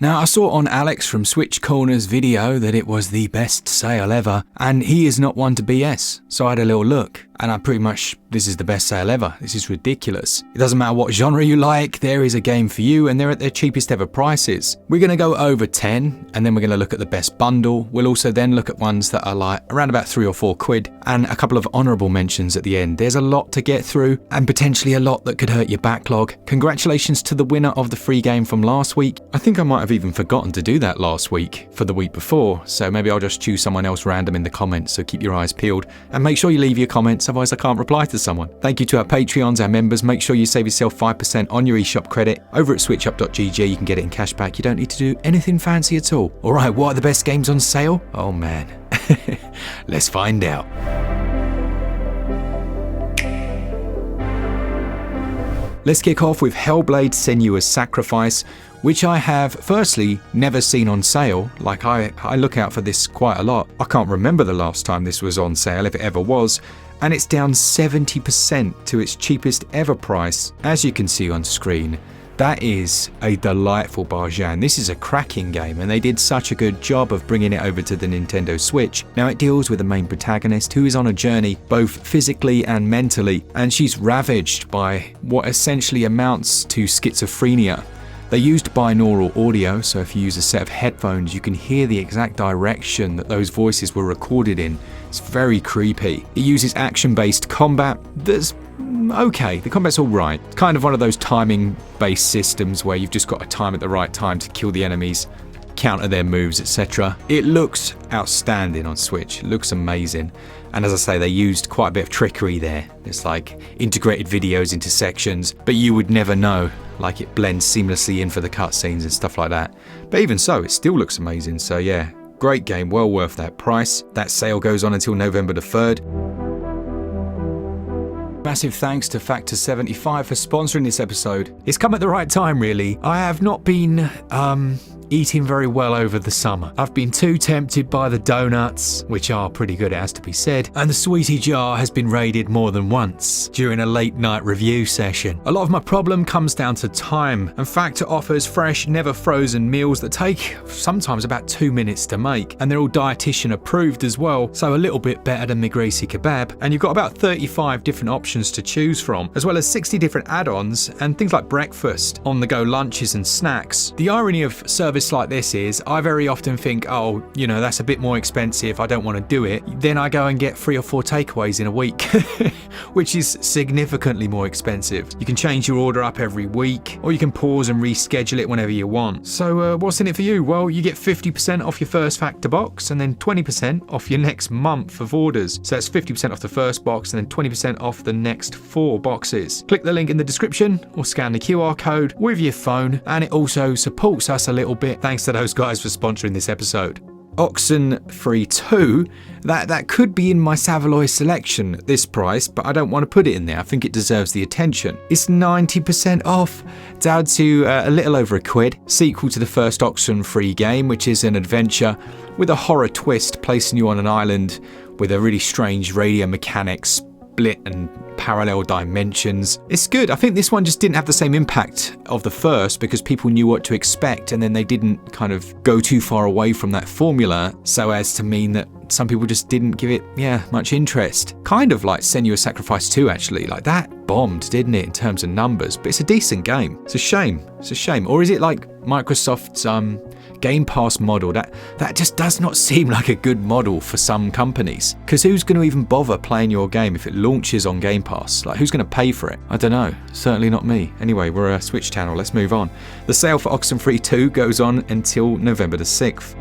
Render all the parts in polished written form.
Now, I saw on Alex from Switch Corner's video that it was the best sale ever, and he is not one to BS, so I had a little look. And this is the best sale ever. This is ridiculous. It doesn't matter what genre you like, there is a game for you, and they're at their cheapest ever prices. We're going to go over 10, and then we're going to look at the best bundle. We'll also then look at ones that are like around about 3 or 4 quid, and a couple of honourable mentions at the end. There's a lot to get through, and potentially a lot that could hurt your backlog. Congratulations to the winner of the free game from last week. I think I might have even forgotten to do that last week for the week before, so maybe I'll just choose someone else random in the comments, so keep your eyes peeled. And make sure you leave your comments, otherwise I can't reply to someone. Thank you to our Patreons, our members. Make sure you save yourself 5% on your eShop credit. Over at switchup.gg you can get it in cash back. You don't need to do anything fancy at all. Alright, what are the best games on sale? Oh man. Let's find out. Let's kick off with Hellblade Senua's Sacrifice, which I have firstly never seen on sale. Like I look out for this quite a lot. I can't remember the last time this was on sale, if it ever was, and it's down 70% to its cheapest ever price, as you can see on screen. That is a delightful bargain. This is a cracking game, and they did such a good job of bringing it over to the Nintendo Switch. Now it deals with the main protagonist who is on a journey both physically and mentally, and she's ravaged by what essentially amounts to schizophrenia. They used binaural audio, so if you use a set of headphones you can hear the exact direction that those voices were recorded in. It's very creepy. It uses action-based combat that's okay. The combat's alright. It's kind of one of those timing-based systems where you've just got to time at the right time to kill the enemies, counter their moves, etc. It looks outstanding on Switch. It looks amazing. And as I say, they used quite a bit of trickery there. It's like integrated videos into sections, but you would never know. Like it blends seamlessly in for the cutscenes and stuff like that. But even so, it still looks amazing. So yeah, great game, well worth that price. That sale goes on until November the 3rd. Massive thanks to Factor75 for sponsoring this episode. It's come at the right time, really. I have not been eating very well over the summer. I've been too tempted by the donuts, which are pretty good, it has to be said, and the sweetie jar has been raided more than once during a late night review session. A lot of my problem comes down to time, and Factor offers fresh, never frozen meals that take sometimes about 2 minutes to make, and they're all dietitian approved as well, so a little bit better than my greasy kebab. And you've got about 35 different options to choose from, as well as 60 different add-ons and things like breakfast, on-the-go lunches and snacks. The irony of service like this is I very often think, oh, you know, that's a bit more expensive, I don't want to do it. Then I go and get 3 or 4 takeaways in a week, which is significantly more expensive. You can change your order up every week, or you can pause and reschedule it whenever you want. So what's in it for you? Well, you get 50% off your first Factor box and then 20% off your next month of orders. So that's 50% off the first box and then 20% off the next 4 boxes. Click the link in the description or scan the QR code with your phone, and it also supports us a little bit. Thanks to those guys for sponsoring this episode. Oxenfree 2, that could be in my Savaloy Selection at this price, but I don't want to put it in there. I think it deserves the attention. It's 90% off, down to a little over £1, sequel to the first Oxenfree game, which is an adventure with a horror twist, placing you on an island with a really strange radio mechanics, split and parallel dimensions. It's good. I think this one just didn't have the same impact of the first because people knew what to expect, and then they didn't kind of go too far away from that formula so as to mean that some people just didn't give it, much interest. Kind of like Senua's Sacrifice 2 actually. Like that bombed, didn't it, in terms of numbers? But it's a decent game. It's a shame. It's a shame. Or is it like Microsoft's Game Pass model? That just does not seem like a good model for some companies. Because who's going to even bother playing your game if it launches on Game Pass? Like, who's going to pay for it? I don't know. Certainly not me. Anyway, we're a Switch channel. Let's move on. The sale for Oxenfree 2 goes on until November the 6th.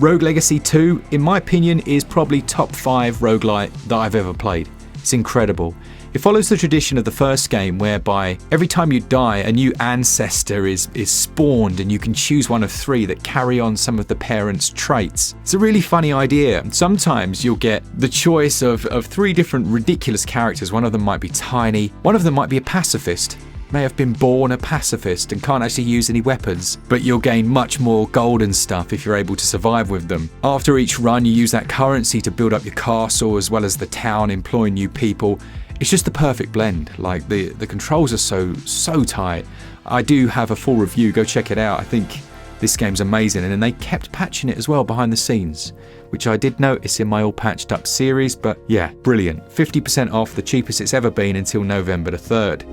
Rogue Legacy 2, in my opinion, is probably top 5 roguelite that I've ever played. It's incredible. It follows the tradition of the first game, whereby every time you die, a new ancestor is spawned, and you can choose one of 3 that carry on some of the parents' traits. It's a really funny idea. Sometimes you'll get the choice of 3 different ridiculous characters. One of them might be tiny, one of them might be a pacifist, may have been born a pacifist and can't actually use any weapons, but you'll gain much more gold and stuff if you're able to survive with them. After each run, you use that currency to build up your castle as well as the town, employing new people. it's just the perfect blend. Like the controls are so tight. I do have a full review, go check it out. I think this game's amazing, and then they kept patching it as well behind the scenes, which I did notice in my all patched up series. But yeah, brilliant. 50% off, the cheapest it's ever been until November the 3rd.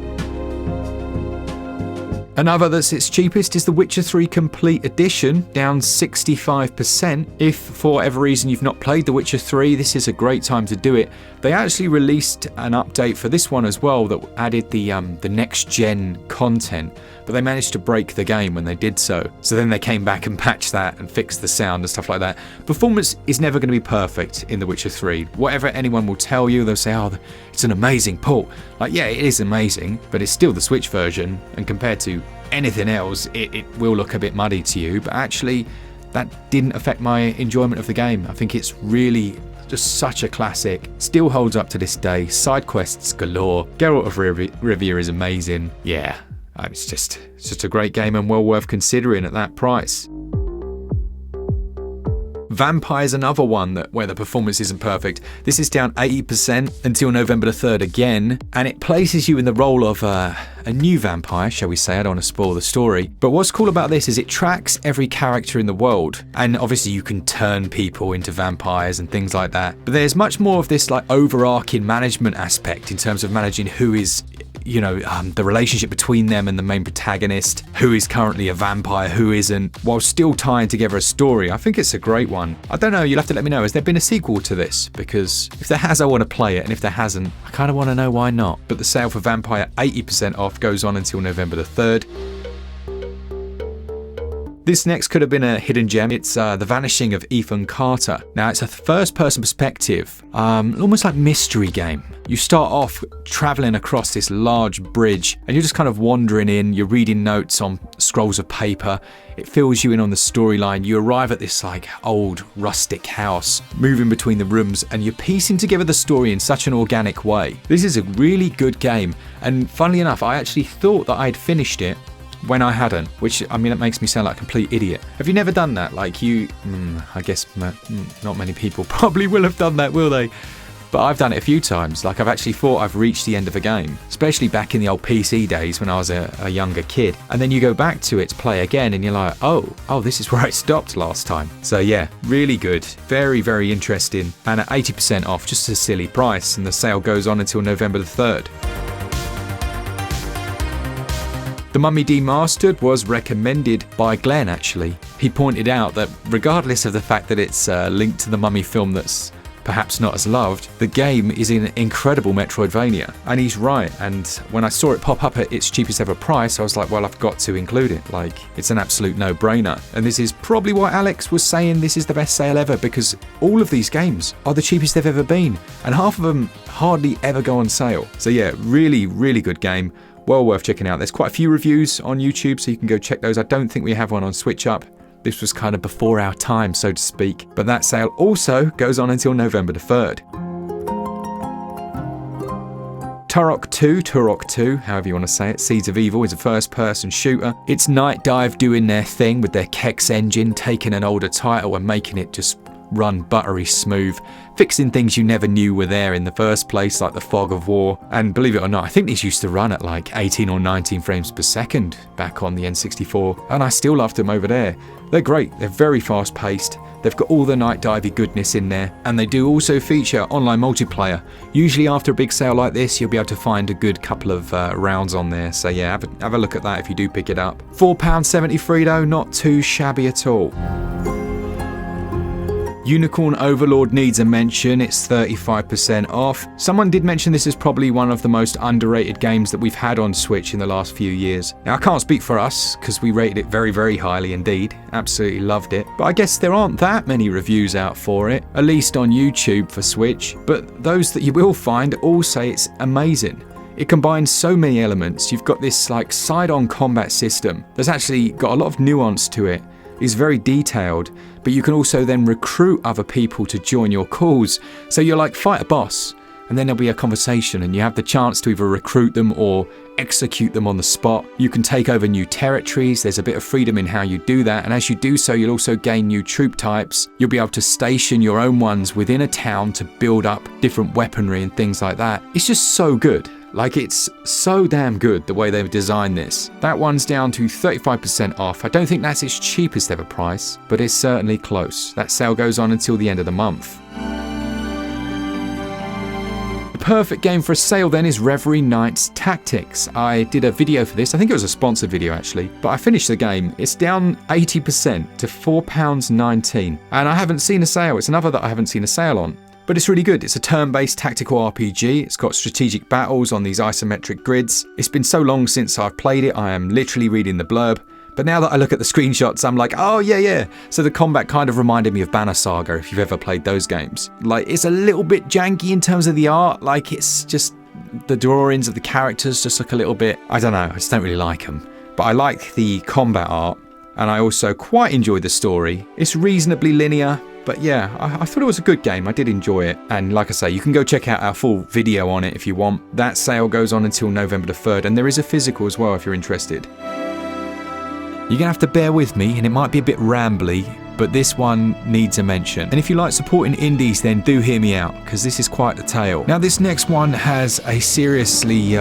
Another that's its cheapest is The Witcher 3 Complete Edition, down 65%. If for whatever reason you've not played The Witcher 3, this is a great time to do it. They actually released an update for this one as well that added the next gen content, but they managed to break the game when they did so. So then they came back and patched that and fixed the sound and stuff like that. Performance is never going to be perfect in The Witcher 3. Whatever anyone will tell you, they'll say, oh, it's an amazing port. Like, yeah, it is amazing, but it's still the Switch version, and compared to anything else, it will look a bit muddy to you, but actually that didn't affect my enjoyment of the game. I think it's really just such a classic, still holds up to this day, side quests galore, Geralt of Rivia is amazing. Yeah, it's just a great game and well worth considering at that price. Vampyre is another one where the performance isn't perfect. This is down 80% until November the 3rd again, and it places you in the role of a new vampire, shall we say. I don't want to spoil the story. But what's cool about this is it tracks every character in the world, and obviously you can turn people into vampires and things like that. But there's much more of this like overarching management aspect in terms of managing who is, the relationship between them and the main protagonist, who is currently a vampire, who isn't, while still tying together a story. I think it's a great one. I don't know, you'll have to let me know, has there been a sequel to this? Because if there has, I want to play it, and if there hasn't, I kind of want to know why not. But the sale for Vampyre, 80% off, goes on until November the 3rd. This next could have been a hidden gem. It's The Vanishing of Ethan Carter. Now, it's a first-person perspective, almost like mystery game. You start off traveling across this large bridge, and you're just kind of wandering in. You're reading notes on scrolls of paper. It fills you in on the storyline. You arrive at this like old rustic house, moving between the rooms, and you're piecing together the story in such an organic way. This is a really good game, and funnily enough, I actually thought that I'd finished it when I hadn't, which, I mean, it makes me sound like a complete idiot. Have you never done that? Like I guess not many people probably will have done that, will they? But I've done it a few times. Like, I've actually thought I've reached the end of a game, especially back in the old PC days when I was a younger kid. And then you go back to it to play again and you're like, oh, this is where I stopped last time. So yeah, really good. Very, very interesting. And at 80% off, just a silly price. And the sale goes on until November the 3rd. The Mummy Demastered was recommended by Glen, actually. He pointed out that regardless of the fact that it's linked to the Mummy film that's perhaps not as loved, the game is an incredible Metroidvania. And he's right, and when I saw it pop up at its cheapest ever price, I was like, well, I've got to include it. Like, it's an absolute no-brainer. And this is probably why Alex was saying this is the best sale ever, because all of these games are the cheapest they've ever been, and half of them hardly ever go on sale. So yeah, really, really good game. Well worth checking out. There's quite a few reviews on YouTube, so you can go check those. I don't think we have one on SwitchUp. This was kind of before our time, so to speak. But that sale also goes on until November the 3rd. Turok 2, however you want to say it, Seeds of Evil, is a first-person shooter. It's Night Dive doing their thing with their Kex engine, taking an older title and making it just run buttery smooth, fixing things you never knew were there in the first place, like the fog of war. And believe it or not, I think these used to run at like 18 or 19 frames per second back on the N64, and I still loved them over there. They're great, they're very fast paced, they've got all the Night Divey goodness in there, and they do also feature online multiplayer. Usually after a big sale like this, you'll be able to find a good couple of rounds on there, so yeah, have a look at that if you do pick it up. £4.73 though, not too shabby at all. Unicorn Overlord needs a mention, it's 35% off. Someone did mention this is probably one of the most underrated games that we've had on Switch in the last few years. Now, I can't speak for us, because we rated it very, very highly indeed. Absolutely loved it. But I guess there aren't that many reviews out for it, at least on YouTube for Switch. But those that you will find all say it's amazing. It combines so many elements. You've got this like side-on combat system that's actually got a lot of nuance to it. Is very detailed, but you can also then recruit other people to join your calls. So you're like, fight a boss, and then there'll be a conversation and you have the chance to either recruit them or execute them on the spot. You can take over new territories. There's a bit of freedom in how you do that, and as you do so, you'll also gain new troop types. You'll be able to station your own ones within a town to build up different weaponry and things like that. It's just so good. Like, it's so damn good the way they've designed this. That one's down to 35% off. I don't think that's its cheapest ever price, but it's certainly close. That sale goes on until the end of the month. Perfect game for a sale then is Reverie Knights Tactics. I did a video for this. I think it was a sponsored video actually, but I finished the game. It's down 80% to £4.19, and I haven't seen a sale. It's another that I haven't seen a sale on. But it's really good. It's a turn-based tactical RPG. It's got strategic battles on these isometric grids. It's been so long since I've played it, I am literally reading the blurb. But now that I look at the screenshots, I'm like, oh yeah. So the combat kind of reminded me of Banner Saga, if you've ever played those games. Like, it's a little bit janky in terms of the art. Like, it's just, the drawings of the characters just look a little bit, I don't know, I just don't really like them. But I like the combat art, and I also quite enjoyed the story. It's reasonably linear. But yeah, I thought it was a good game. I did enjoy it. And like I say, you can go check out our full video on it if you want. That sale goes on until November the 3rd, and there is a physical as well if you're interested. You're going to have to bear with me, and it might be a bit rambly, but this one needs a mention. And if you like supporting indies, then do hear me out, because this is quite the tale. Now, this next one has a seriously,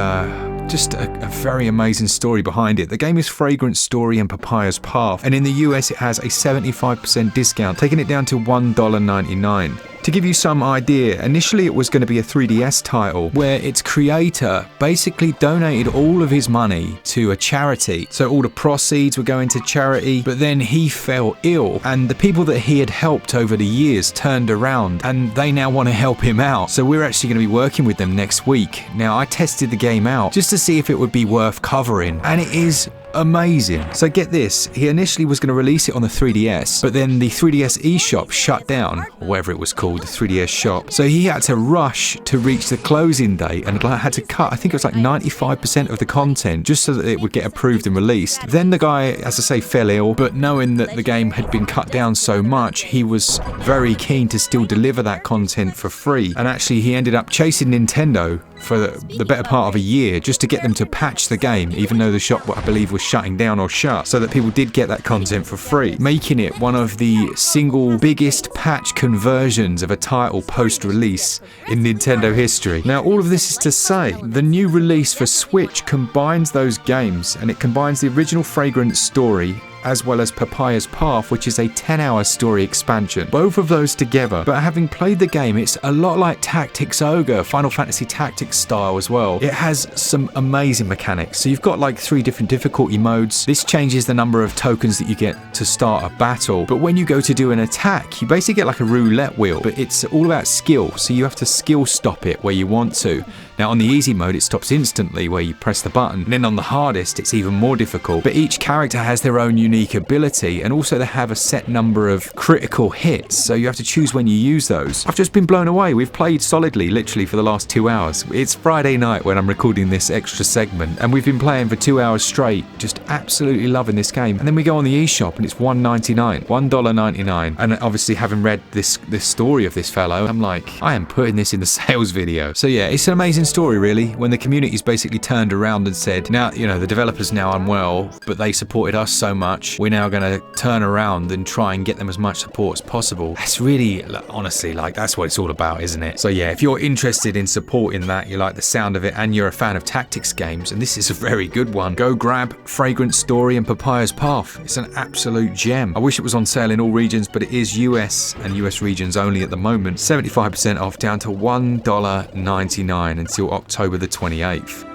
just a very amazing story behind it. The game is Fragrant Story and Papyrus Path, and in the US it has a 75% discount, taking it down to $1.99. To give you some idea, initially it was going to be a 3DS title where its creator basically donated all of his money to a charity. So all the proceeds were going to charity, but then he fell ill, and the people that he had helped over the years turned around and they now want to help him out. So we're actually going to be working with them next week. Now, I tested the game out just to see if it would be worth covering, and it is amazing. So get this, he initially was going to release it on the 3DS, but then the 3DS eShop shut down, or whatever it was called, the 3DS shop. So he had to rush to reach the closing date and had to cut, I think it was like 95% of the content just so that it would get approved and released. Then the guy, as I say, fell ill, but knowing that the game had been cut down so much, he was very keen to still deliver that content for free. And actually he ended up chasing Nintendo for the better part of a year just to get them to patch the game, even though the shop, I believe, was shutting down or shut, so that people did get that content for free, making it one of the single biggest patch conversions of a title post-release in Nintendo history. Now, all of this is to say, the new release for Switch combines those games, and it combines the original Fragrant Story as well as Papyrus Path, which is a 10-hour story expansion. Both of those together, but having played the game, it's a lot like Tactics Ogre, Final Fantasy Tactics style as well. It has some amazing mechanics. So you've got like 3 different difficulty modes. This changes the number of tokens that you get to start a battle. But when you go to do an attack, you basically get like a roulette wheel, but it's all about skill. So you have to skill stop it where you want to. Now, on the easy mode, it stops instantly where you press the button. And then on the hardest, it's even more difficult. But each character has their own unique ability, and also they have a set number of critical hits, so you have to choose when you use those. I've just been blown away. We've played solidly, literally, for the last 2 hours. It's Friday night when I'm recording this extra segment, and we've been playing for 2 hours straight, just absolutely loving this game. And then we go on the eShop, and it's $1.99. And obviously, having read this story of this fellow, I'm like, I am putting this in the sales video. So yeah, it's an amazing story, really, when the community's basically turned around and said, now, you know, the developer's now unwell, but they supported us so much, we're now going to turn around and try and get them as much support as possible. That's really, honestly, like, that's what it's all about, isn't it? So yeah, if you're interested in supporting that, you like the sound of it, and you're a fan of tactics games, and this is a very good one, go grab Fragrant Story and Papyrus Path. It's an absolute gem. I wish it was on sale in all regions, but it is US and US regions only at the moment. 75% off, down to $1.99 until October the 28th.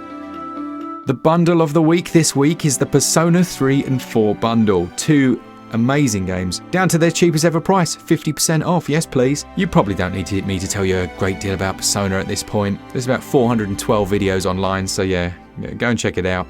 The bundle of the week this week is the Persona 3 and 4 bundle. 2 amazing games, down to their cheapest ever price, 50% off. Yes, please. You probably don't need me to tell you a great deal about Persona at this point. There's about 412 videos online, so yeah, go and check it out.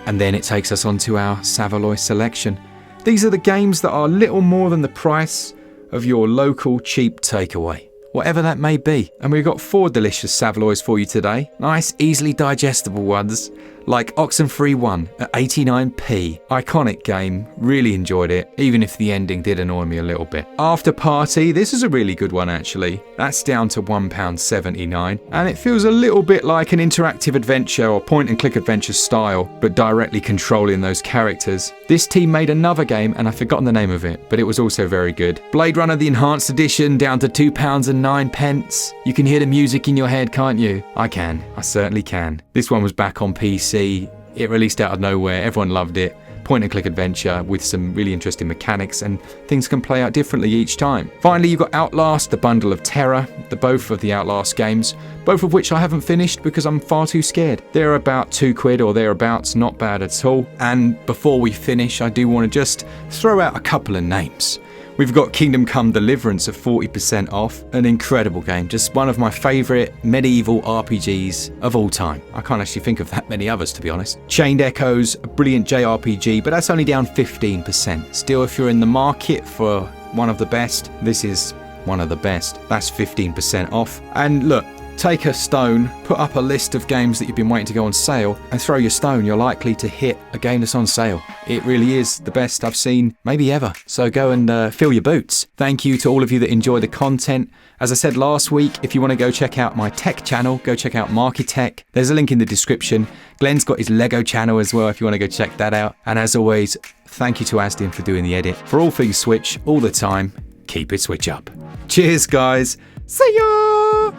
And then it takes us on to our Savaloy Selection. These are the games that are little more than the price of your local cheap takeaway, whatever that may be. And we've got 4 delicious Savaloys for you today. Nice, easily digestible ones. like Oxenfree 1 at 89p. Iconic game, really enjoyed it, even if the ending did annoy me a little bit. After Party, this is a really good one actually. That's down to £1.79, and it feels a little bit like an interactive adventure or point and click adventure style, but directly controlling those characters. This team made another game, and I've forgotten the name of it, but it was also very good. Blade Runner the Enhanced Edition, down to £2.09. You can hear the music in your head, can't you? I can. I certainly can. This one was back on PC. It released out of nowhere. Everyone loved it. Point and click adventure with some really interesting mechanics, and things can play out differently each time. Finally, you've got Outlast, the Bundle of Terror, both of the Outlast games, both of which I haven't finished because I'm far too scared. They're about £2 or thereabouts, not bad at all. And before we finish, I do want to just throw out a couple of names. We've got Kingdom Come Deliverance at 40% off, an incredible game, just one of my favourite medieval RPGs of all time. I can't actually think of that many others, to be honest. Chained Echoes, a brilliant JRPG, but that's only down 15%. Still, if you're in the market for one of the best, this is one of the best. That's 15% off. And look, take a stone, put up a list of games that you've been waiting to go on sale, and throw your stone. You're likely to hit a game that's on sale. It really is the best I've seen, maybe ever. So go and fill your boots. Thank you to all of you that enjoy the content. As I said last week, if you want to go check out my tech channel, go check out Marketech. There's a link in the description. Glen's got his Lego channel as well if you want to go check that out. And as always, thank you to Asdin for doing the edit. For all things Switch, all the time, keep it Switch up. Cheers, guys. See ya!